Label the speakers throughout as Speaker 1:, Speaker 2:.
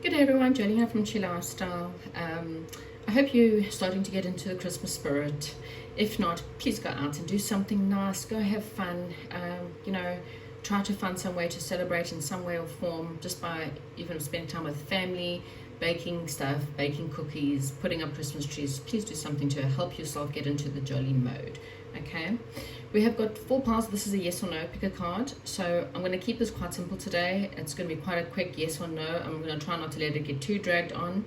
Speaker 1: Good day everyone, Jolly here from Chi Lifestyle. I hope you're starting to get into the Christmas spirit. If not, please go out and do something nice, go have fun, try to find some way to celebrate in some way or form, just by even spending time with family, baking stuff, baking cookies, putting up Christmas trees. Please do something to help yourself get into the jolly mode, okay? We have got 4 piles. This is a yes or no, pick a card. So I'm going to keep this quite simple today. It's going to be quite a quick yes or no. I'm going to try not to let it get too dragged on,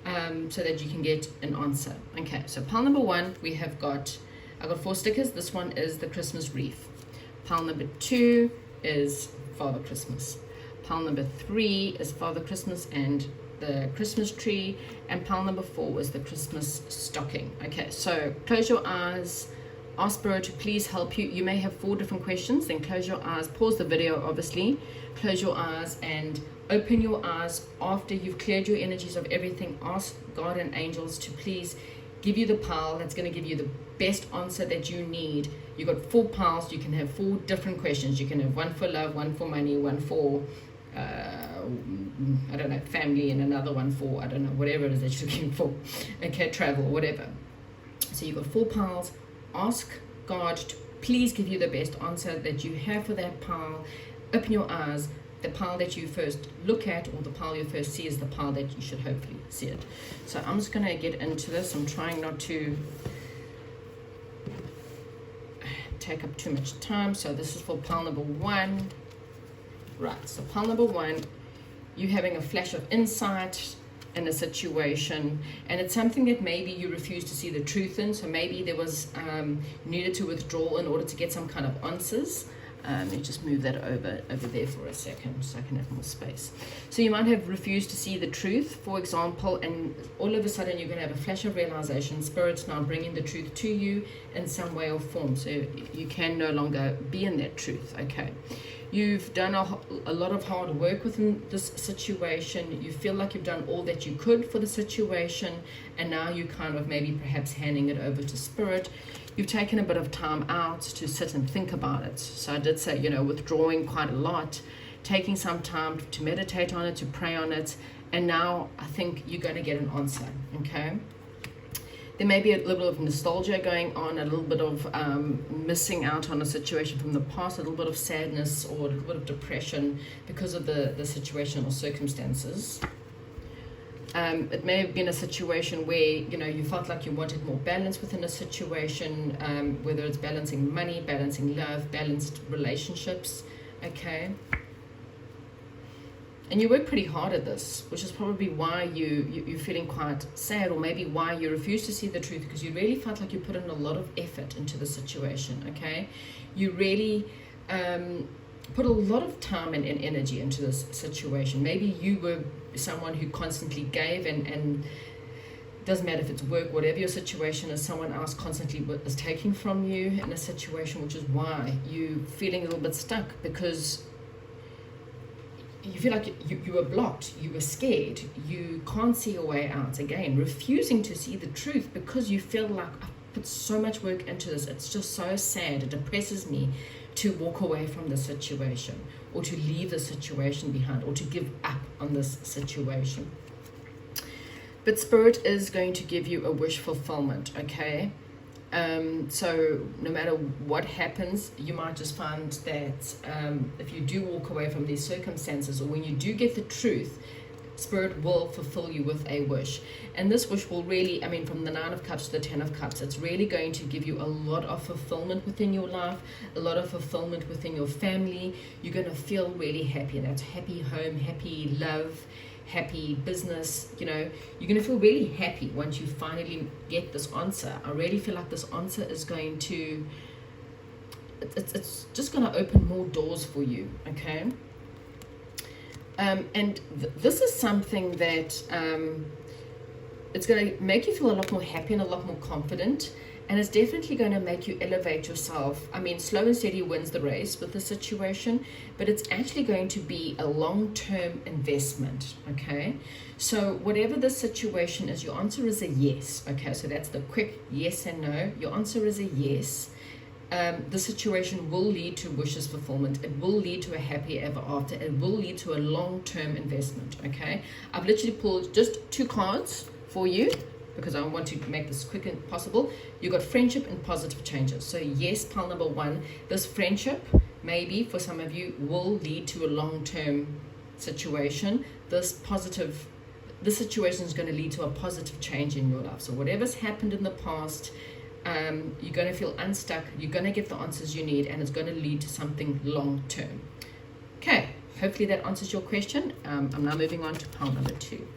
Speaker 1: so that you can get an answer. Okay, so pile number 1, I've got 4 stickers. This one is the Christmas wreath. Pile number 2 is Father Christmas. Pile number 3 is Father Christmas and the Christmas tree. And pile number 4 is the Christmas stocking. Okay, so close your eyes. Ask Spirit to please help you. You may have 4 different questions. Then close your eyes. Pause the video, obviously. Close your eyes and open your eyes after you've cleared your energies of everything. Ask God and angels to please give you the pile that's going to give you the best answer that you need. You've got 4 piles. You can have 4 different questions. You can have one for love, one for money, one for family, and another one for, whatever it is that you're looking for. Okay, travel, whatever. So you've got 4 piles. Ask God to please give you the best answer that you have for that pile. Open your eyes. The pile that you first look at, or the pile you first see, is the pile that you should hopefully see it. So I'm just going to get into this. I'm trying not to take up too much time. So this is for pile number 1. Right, so pile number 1, you having a flash of insight in a situation, and it's something that maybe you refuse to see the truth in. So maybe there was needed to withdraw in order to get some kind of answers. Let me just move that over there for a second so I can have more space. So you might have refused to see the truth, for example, and all of a sudden you're going to have a flash of realization. Spirit's now bringing the truth to you in some way or form, so you can no longer be in that truth. Okay, you've done a lot of hard work within this situation. You feel like you've done all that you could for the situation, and now you kind of maybe perhaps handing it over to Spirit. You've taken a bit of time out to sit and think about it. So I did say, withdrawing quite a lot, taking some time to meditate on it, to pray on it, and now I think you're going to get an answer, okay? There may be a little bit of nostalgia going on, a little bit of missing out on a situation from the past, a little bit of sadness or a little bit of depression because of the situation or circumstances. It may have been a situation where you felt like you wanted more balance within a situation, whether it's balancing money, balancing love, balanced relationships, okay? And you work pretty hard at this, which is probably why you're feeling quite sad, or maybe why you refuse to see the truth, because you really felt like you put in a lot of effort into the situation, okay? You really put a lot of time and energy into this situation. Maybe you were someone who constantly gave, and doesn't matter if it's work, whatever your situation is, someone else constantly is taking from you in a situation, which is why you're feeling a little bit stuck, because you feel like you were blocked, you were scared, you can't see a way out. Again, refusing to see the truth because you feel like, I've put so much work into this, it's just so sad, it depresses me to walk away from the situation, or to leave the situation behind, or to give up on this situation. But Spirit is going to give you a wish fulfillment, okay? So no matter what happens, you might just find that if you do walk away from these circumstances, or when you do get the truth, Spirit will fulfill you with a wish. And this wish will really, from the 9 of Cups to the 10 of Cups, it's really going to give you a lot of fulfillment within your life, a lot of fulfillment within your family. You're going to feel really happy. That's happy home, happy love, happy business. You're going to feel really happy once you finally get this answer. I really feel like this answer is going to, it's just going to open more doors for you, okay? And this is something that it's going to make you feel a lot more happy and a lot more confident, and it's definitely going to make you elevate yourself. Slow and steady wins the race with the situation, but it's actually going to be a long-term investment, okay? So whatever the situation is, your answer is a yes, okay? So that's the quick yes and no. Your answer is a yes. the situation will lead to wishes fulfillment. It will lead to a happy ever after. It will lead to a long-term investment. Okay, I've literally pulled just 2 cards for you because I want to make this quick and possible. You got friendship and positive changes. So yes, pile number 1, this friendship maybe for some of you will lead to a long-term situation. This situation is going to lead to a positive change in your life. So whatever's happened in the past, you're going to feel unstuck, you're going to get the answers you need, and it's going to lead to something long term. Okay, hopefully that answers your question. I'm now moving on to pile number 2.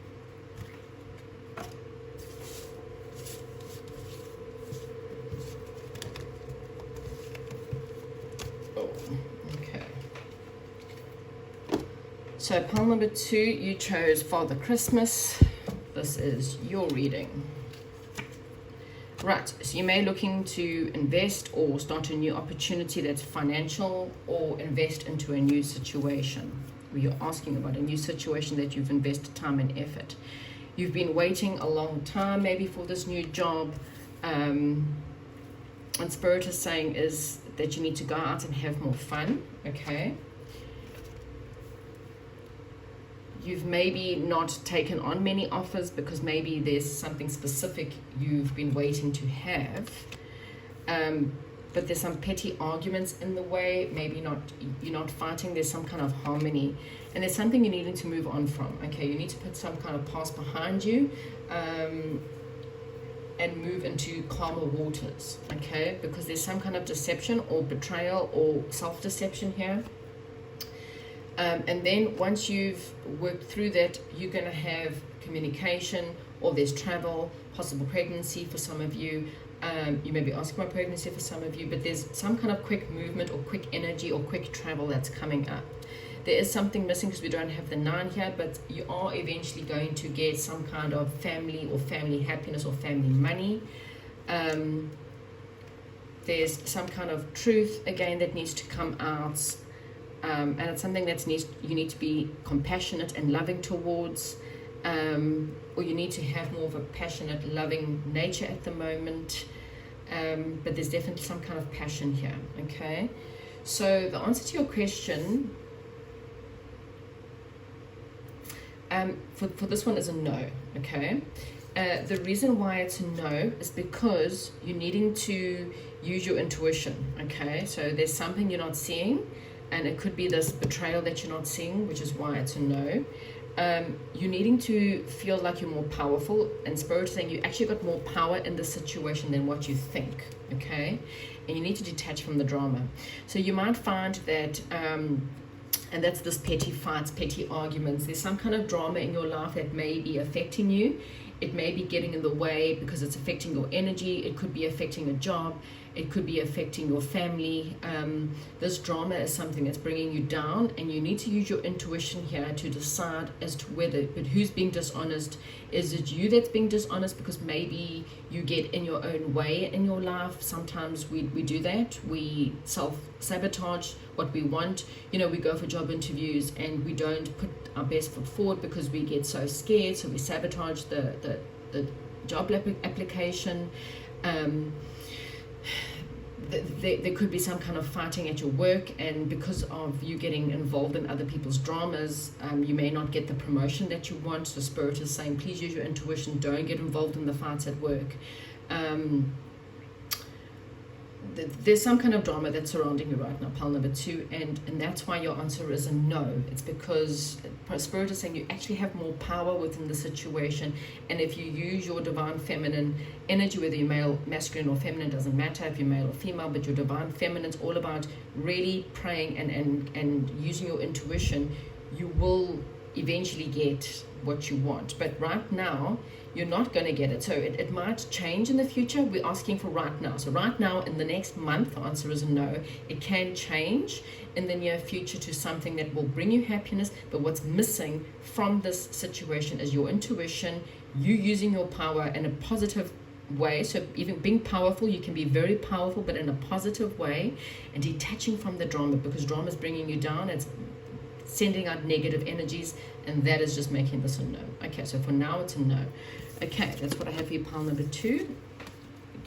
Speaker 1: Okay. So pile number 2, you chose Father Christmas. This is your reading. Right, so you may be looking to invest or start a new opportunity that's financial, or invest into a new situation where you're asking about a new situation that you've invested time and effort. You've been waiting a long time maybe for this new job, and Spirit is saying is that you need to go out and have more fun. Okay, you've maybe not taken on many offers because maybe there's something specific you've been waiting to have, but there's some petty arguments in the way. Maybe you're not fighting, there's some kind of harmony, and there's something you're needing to move on from. Okay, you need to put some kind of past behind you, and move into calmer waters. Okay, because there's some kind of deception or betrayal or self-deception here. And then once you've worked through that, you're going to have communication, or there's travel, possible pregnancy for some of you. You may be asking about pregnancy for some of you, but there's some kind of quick movement or quick energy or quick travel that's coming up. There is something missing because we don't have the 9 here, but you are eventually going to get some kind of family or family happiness or family money. There's some kind of truth, again, that needs to come out. And it's something that you need to be compassionate and loving towards, or you need to have more of a passionate, loving nature at the moment, but there's definitely some kind of passion here. Okay, so the answer to your question for this one is a no. Okay, the reason why it's a no is because you're needing to use your intuition. Okay, so there's something you're not seeing, and it could be this betrayal that you're not seeing, which is why it's a no. You're needing to feel like you're more powerful, and Spirit is saying you actually got more power in the situation than what you think. Okay, and you need to detach from the drama. So you might find that and that's this petty fights, petty arguments. There's some kind of drama in your life that may be affecting you. It may be getting in the way because it's affecting your energy. It could be affecting a job. It could be affecting your family. This drama is something that's bringing you down, and you need to use your intuition here to decide as to who's being dishonest. Is it you that's being dishonest because maybe you get in your own way in your life? Sometimes we do that. We self-sabotage what we want. We go for job interviews and we don't put our best foot forward because we get so scared, so we sabotage the job application. There could be some kind of fighting at your work, and because of you getting involved in other people's dramas, you may not get the promotion that you want. So Spirit is saying, please use your intuition. Don't get involved in the fights at work. There's some kind of drama that's surrounding you right now, pile number 2, and that's why your answer is a no. It's because Spirit is saying you actually have more power within the situation, and if you use your divine feminine energy, whether you're male, masculine, or feminine, doesn't matter if you're male or female, but your divine feminine is all about really praying and using your intuition. You will eventually get what you want, but right now you're not going to get it. So it might change in the future. We're asking for right now. So right now, in the next month, the answer is no. It can change in the near future to something that will bring you happiness, but what's missing from this situation is your intuition, you using your power in a positive way. So even being powerful, you can be very powerful, but in a positive way, and detaching from the drama, because drama is bringing you down. It's sending out negative energies, and that is just making this a no. Okay, so for now it's a no. Okay, that's what I have for you, pile number 2.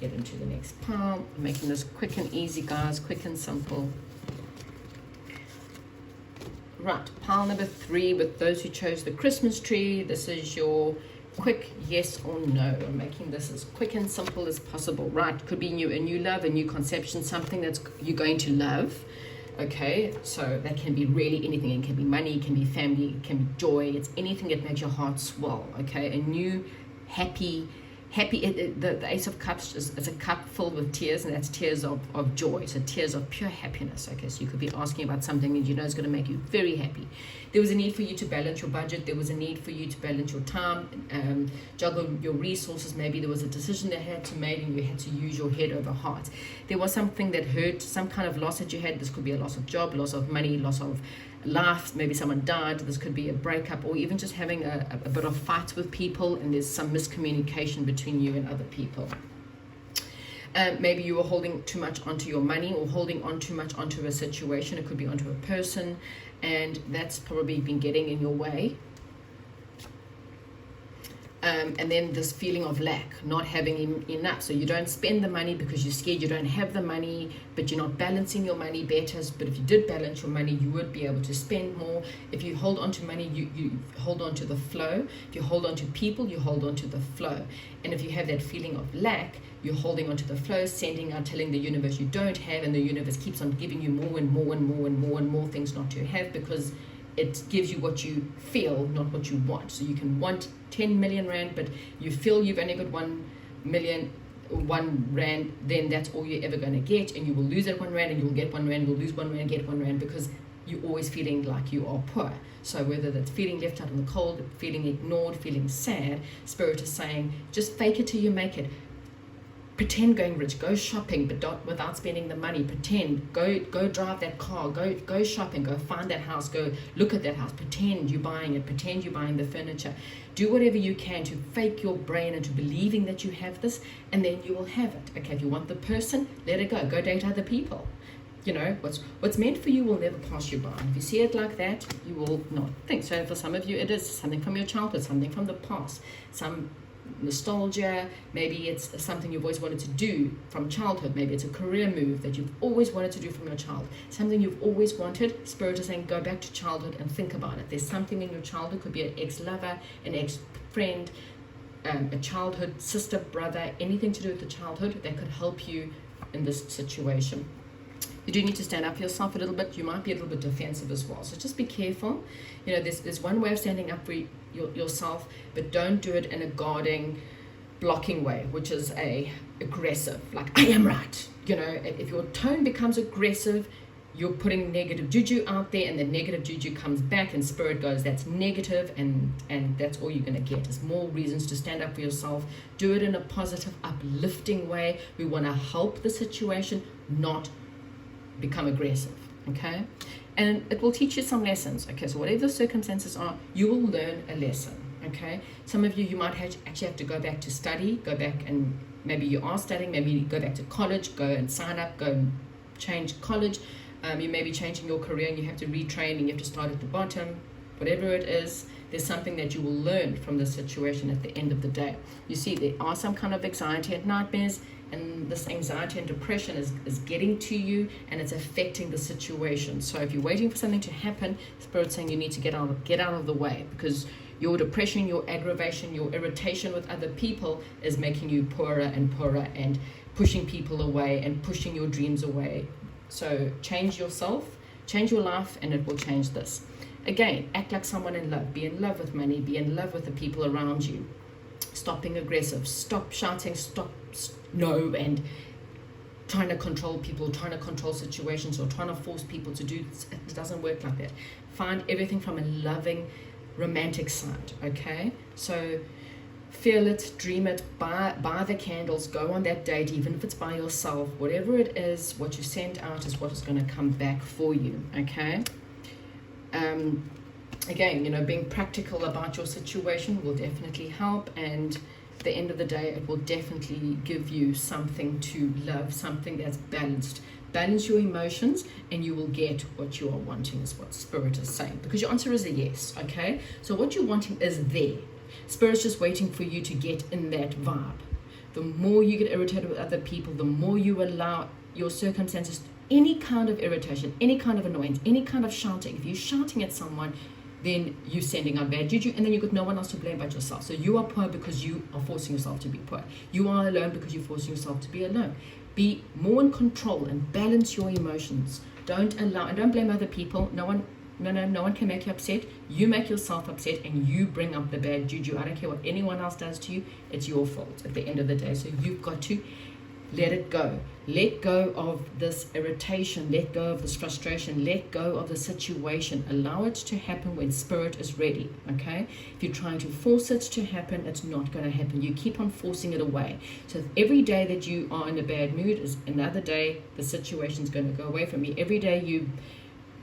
Speaker 1: get into the next pile. I'm making this quick and easy, guys, quick and simple. Right, pile number 3 with those who chose the Christmas tree. This is your quick yes or no. I'm making this as quick and simple as possible. Right, could be a new love, a new conception, something that's you're going to love. Okay, so that can be really anything. It can be money, it can be family, it can be joy. It's anything that makes your heart swell. Okay, a new happy. The Ace of Cups is a cup filled with tears, and that's tears of joy, so tears of pure happiness. Okay, so you could be asking about something that you know is going to make you very happy. There was a need for you to balance your budget. There was a need for you to balance your time, juggle your resources. Maybe there was a decision that had to be made and you had to use your head over heart. There was something that hurt, some kind of loss that you had. This could be a loss of job, loss of money, loss of life. Maybe someone died. This could be a breakup, or even just having a bit of fights with people, and there's some miscommunication between you and other people. Maybe you were holding too much onto your money, or holding on too much onto a situation. It could be onto a person, and that's probably been getting in your way. And then this feeling of lack, not having enough. So you don't spend the money because you're scared you don't have the money, but you're not balancing your money better. But if you did balance your money, you would be able to spend more. If you hold on to money, you hold on to the flow. If you hold on to people, you hold on to the flow. And if you have that feeling of lack, you're holding on to the flow, sending out, telling the universe you don't have, and the universe keeps on giving you more and more and more and more and more things not to have, because it gives you what you feel, not what you want. So you can want 10 million rand, but you feel you've only got 1 rand, then that's all you're ever going to get, and you will lose that 1 rand, and you will get 1 rand, you'll lose 1 rand, get 1 rand, because you're always feeling like you are poor. So whether that's feeling left out in the cold, feeling ignored, feeling sad, Spirit is saying, just fake it till you make it. Pretend going rich, go shopping, but without spending the money. Pretend, go drive that car, go shopping, go find that house, go look at that house. Pretend you're buying it, pretend you're buying the furniture. Do whatever you can to fake your brain into believing that you have this, and then you will have it. Okay, if you want the person, let it go date other people. You know, what's meant for you will never pass you by. If you see it like that, you will not think. So for some of you, it is something from your childhood, something from the past, some nostalgia. Maybe it's something you've always wanted to do from childhood. Maybe it's a career move that you've always wanted to do from your child. Something you've always wanted. Spirit is saying, go back to childhood and think about it. There's something in your childhood. Could be an ex-lover, an ex-friend, a childhood sister, brother, anything to do with the childhood that could help you in this situation. You do need to stand up for yourself a little bit. You might be a little bit defensive as well. So just be careful. You know, there's one way of standing up for yourself, but don't do it in a guarding, blocking way, which is aggressive, like I am right. You know, if your tone becomes aggressive, you're putting negative juju out there, and the negative juju comes back, and Spirit goes, that's negative, and that's all you're going to get is more reasons to stand up for yourself. Do it in a positive, uplifting way. We want to help the situation, not become aggressive. Okay, and it will teach you some lessons. Okay, so whatever the circumstances are, you will learn a lesson. Okay, some of you might actually have to go back to study, go back, and maybe you are studying, maybe you go back to college, go and sign up, go and change college. You may be changing your career and you have to retrain and you have to start at the bottom. Whatever it is, there's something that you will learn from the situation at the end of the day. You see, there are some kind of anxiety and nightmares, and this anxiety and depression is getting to you, and it's affecting the situation. So if you're waiting for something to happen, Spirit's saying you need to get out of the way, because your depression, your aggravation, your irritation with other people is making you poorer and poorer, and pushing people away and pushing your dreams away. So change yourself, change your life, and it will change this. Again, act like someone in love. Be in love with money. Be in love with the people around you. Stop being aggressive. Stop shouting. Stop no and trying to control people, trying to control situations, or trying to force people to do. It doesn't work like that. Find everything from a loving, romantic side. Okay, so feel it, dream it, buy the candles, go on that date, even if it's by yourself. Whatever it is, what you send out is what is going to come back for you. Okay. Again, you know, being practical about your situation will definitely help, and at the end of the day, it will definitely give you something to love, something that's balanced. Balance your emotions, and you will get what you are wanting, is what Spirit is saying, because your answer is a yes. Okay, so what you're wanting is there. Spirit's just waiting for you to get in that vibe. the more you get irritated with other people, the more you allow your circumstances, any kind of irritation, any kind of annoyance, any kind of shouting. If you're shouting at someone, then you're sending out bad juju, and then you've got no one else to blame but yourself. So you are poor because you are forcing yourself to be poor. You are alone because you're forcing yourself to be alone. Be more in control and balance your emotions. Don't blame other people. No one can make you upset. You make yourself upset, and you bring up the bad juju. I don't care what anyone else does to you. It's your fault at the end of the day. So you've got to let it go. Let go of this irritation. Let go of this frustration. Let go of the situation. Allow it to happen when spirit is ready, okay? If you're trying to force it to happen, it's not going to happen. You keep on forcing it away. So every day that you are in a bad mood is another day the situation's going to go away from you. Every day you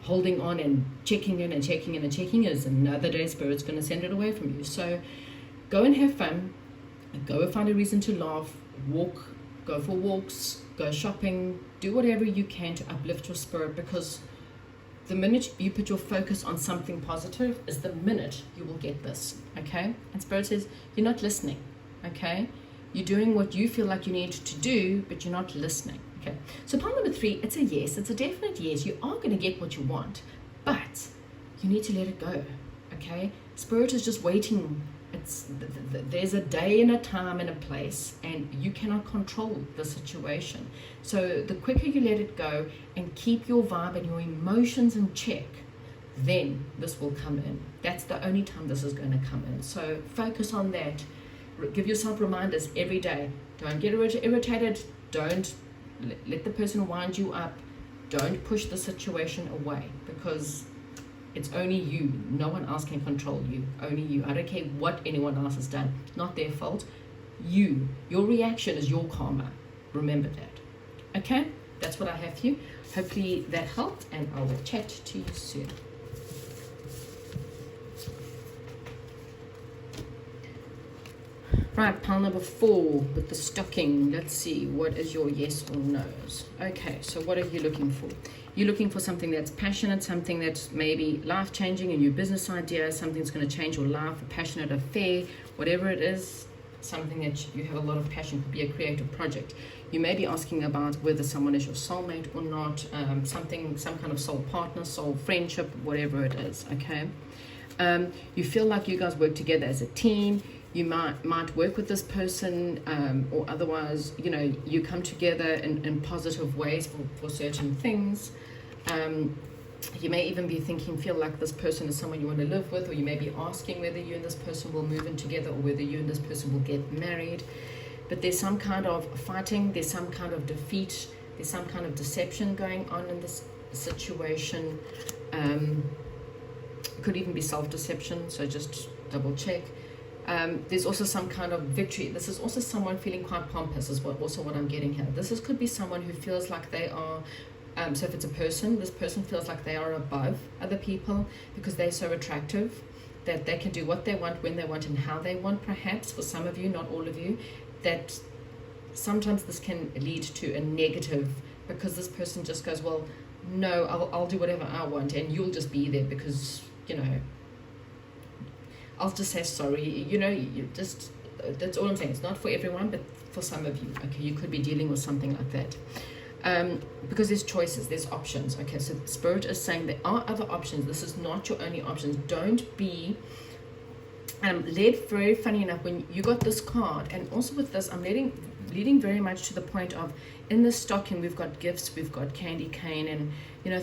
Speaker 1: holding on and checking in and checking in and checking is another day spirit's going to send it away from you. So go and have fun. Go and find a reason to laugh. Go for walks, go shopping, do whatever you can to uplift your spirit, because the minute you put your focus on something positive is the minute you will get this, okay? And spirit says, you're not listening, okay? You're doing what you feel like you need to do, but you're not listening, okay? So pile number 3, it's a yes, it's a definite yes. You are going to get what you want, but you need to let it go, okay? Spirit is just waiting. There's a day and a time and a place, and you cannot control the situation. So the quicker you let it go and keep your vibe and your emotions in check, then this will come in. That's the only time this is going to come in. So focus on that. Give yourself reminders every day. Don't get irritated. Don't let the person wind you up. Don't push the situation away, because it's only you. No one else can control you. Only you. I don't care what anyone else has done. It's not their fault. You. Your reaction is your karma. Remember that. Okay? That's what I have for you. Hopefully that helped, and I will chat to you soon. Right, pile number 4 with the stocking. Let's see, what is your yes or no's? Okay, so what are you looking for? You're looking for something that's passionate, something that's maybe life-changing, a new business idea, something that's going to change your life, a passionate affair, whatever it is, something that you have a lot of passion, could be a creative project. You may be asking about whether someone is your soulmate or not, some kind of soul partner, soul friendship, whatever it is, okay? You feel like you guys work together as a team. You might work with this person, or otherwise, you come together in positive ways for certain things. You may even be feel like this person is someone you want to live with, or you may be asking whether you and this person will move in together, or whether you and this person will get married. But there's some kind of fighting, there's some kind of defeat, there's some kind of deception going on in this situation. It could even be self-deception, so just double check. There's also some kind of victory. This is also someone feeling quite pompous, is what I'm getting here. Could be someone who feels like they are, so if it's a person, this person feels like they are above other people because they're so attractive that they can do what they want, when they want, and how they want, perhaps, for some of you, not all of you, that sometimes this can lead to a negative, because this person just goes, well, no, I'll do whatever I want, and you'll just be there because, I'll just say sorry, that's all I'm saying. It's not for everyone, but for some of you, okay, you could be dealing with something like that. Because there's choices, there's options, okay, so the Spirit is saying there are other options. This is not your only options. Don't be led, very funny enough, when you got this card, and also with this, I'm leading very much to the point of, in this stocking, we've got gifts, we've got candy cane, and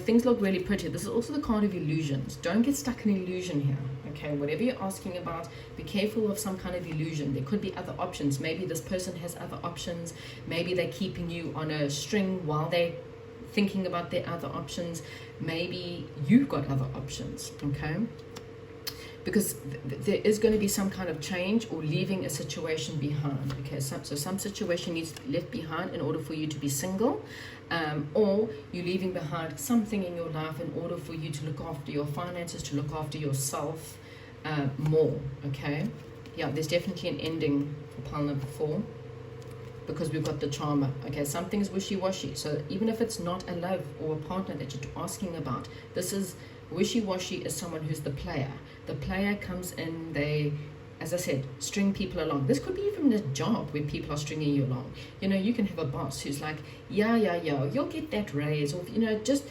Speaker 1: things look really pretty. This is also the card of illusions. Don't get stuck in illusion here, okay? Whatever you're asking about, be careful of some kind of illusion. There could be other options. Maybe this person has other options. Maybe they're keeping you on a string while they're thinking about their other options. Maybe you've got other options, okay? Because there is going to be some kind of change or leaving a situation behind, okay? So some situation needs left behind in order for you to be single, or you're leaving behind something in your life in order for you to look after your finances, to look after yourself more, okay? Yeah, there's definitely an ending for pile number 4, because we've got the charmer, okay? Something is wishy-washy. So even if it's not a love or a partner that you're asking about, this is wishy-washy is someone who's the player. The player comes in, they as I said, string people along. This could be even a job where people are stringing you along. You know, you can have a boss who's like, yeah, you'll get that raise, or, you know, just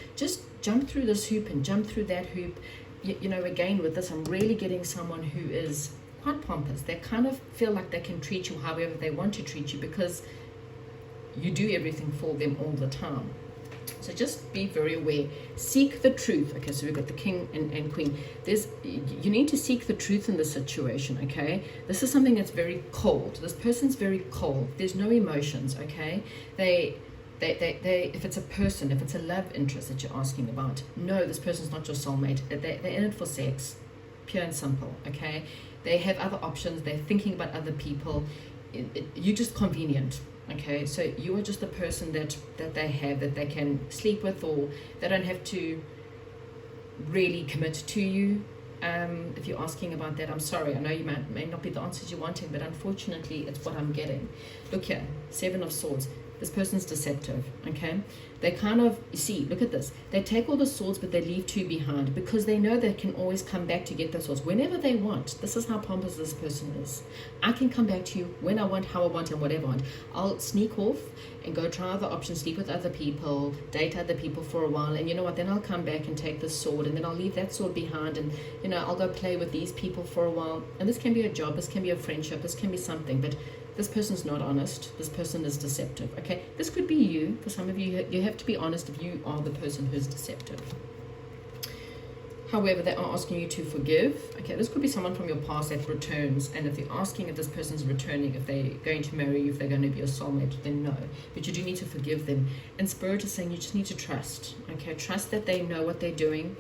Speaker 1: jump through this hoop and jump through that hoop. You know, again, with this, I'm really getting someone who is quite pompous. They kind of feel like they can treat you however they want to treat you because you do everything for them all the time. So just be very aware. Seek the truth. Okay, so we've got the king and queen. You need to seek the truth in the situation, okay? This is something that's very cold. This person's very cold. There's no emotions, okay? They if it's a person, if it's a love interest that you're asking about, no, this person's not your soulmate. They're in it for sex, pure and simple, okay? They have other options. They're thinking about other people. You're just convenient. Okay, so you are just the person that they have, that they can sleep with, or they don't have to really commit to you. If you're asking about that, I'm sorry. I know you may not be the answers you're wanting, but unfortunately, it's what I'm getting. Look here, 7 of Swords. This person's deceptive, okay? They kind of, you see, look at this. They take all the swords, but they leave 2 behind because they know they can always come back to get those swords whenever they want. This is how pompous this person is. I can come back to you when I want, how I want, and whatever I want. I'll sneak off and go try other options, sleep with other people, date other people for a while, and you know what, then I'll come back and take this sword, and then I'll leave that sword behind, and you know, I'll go play with these people for a while. And this can be a job, this can be a friendship, this can be something, but this person's not honest. This person is deceptive, okay? This could be you. For some of you, you have to be honest if you are the person who's deceptive. However, they are asking you to forgive. Okay, this could be someone from your past that returns, and if they're asking if this person's returning, if they're going to marry you, if they're going to be your soulmate, then no. But you do need to forgive them. And Spirit is saying you just need to trust, okay? Trust that they know what they're doing.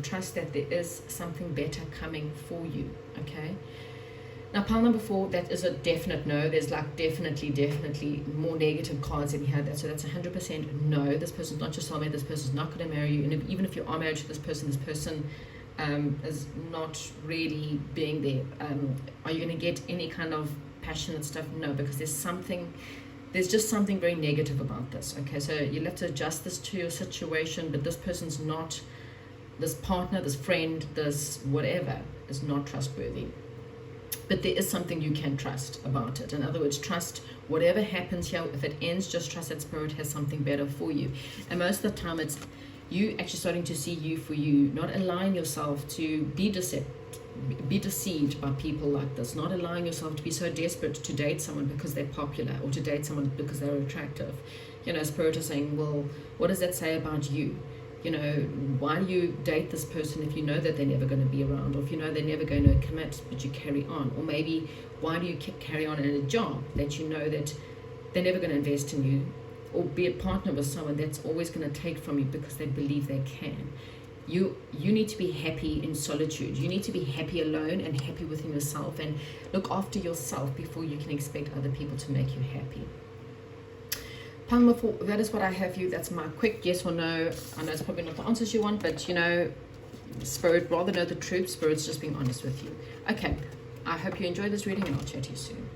Speaker 1: Trust that there is something better coming for you, okay? Now, pile number 4, that is a definite no. There's like definitely more negative cards in here. So that's 100% no. This person's not your soulmate. This person's not going to marry you. And even if you are married to this person is not really being there. Are you going to get any kind of passionate stuff? No, because there's just something very negative about this. Okay, so you'll have to adjust this to your situation, but this person's not, this partner, this friend, this whatever is not trustworthy. But there is something you can trust about it. In other words, trust whatever happens here. If it ends, just trust that Spirit has something better for you. And most of the time, it's you actually starting to see you for you, not allowing yourself to be deceived by people like this, not allowing yourself to be so desperate to date someone because they're popular or to date someone because they're attractive. You know, Spirit is saying, well, what does that say about you? You know, why do you date this person if you know that they're never going to be around, or if you know they're never going to commit, but you carry on? Or maybe, why do you carry on in a job that you know that they're never going to invest in you, or be a partner with someone that's always going to take from you because they believe they can? You need to be happy in solitude. You need to be happy alone and happy within yourself, and look after yourself before you can expect other people to make you happy. Palma 4, that is what I have for you. That's my quick yes or no. I know it's probably not the answers you want, but you know, Spirit rather know the truth. Spirit's just being honest with you. Okay, I hope you enjoyed this reading, and I'll chat to you soon.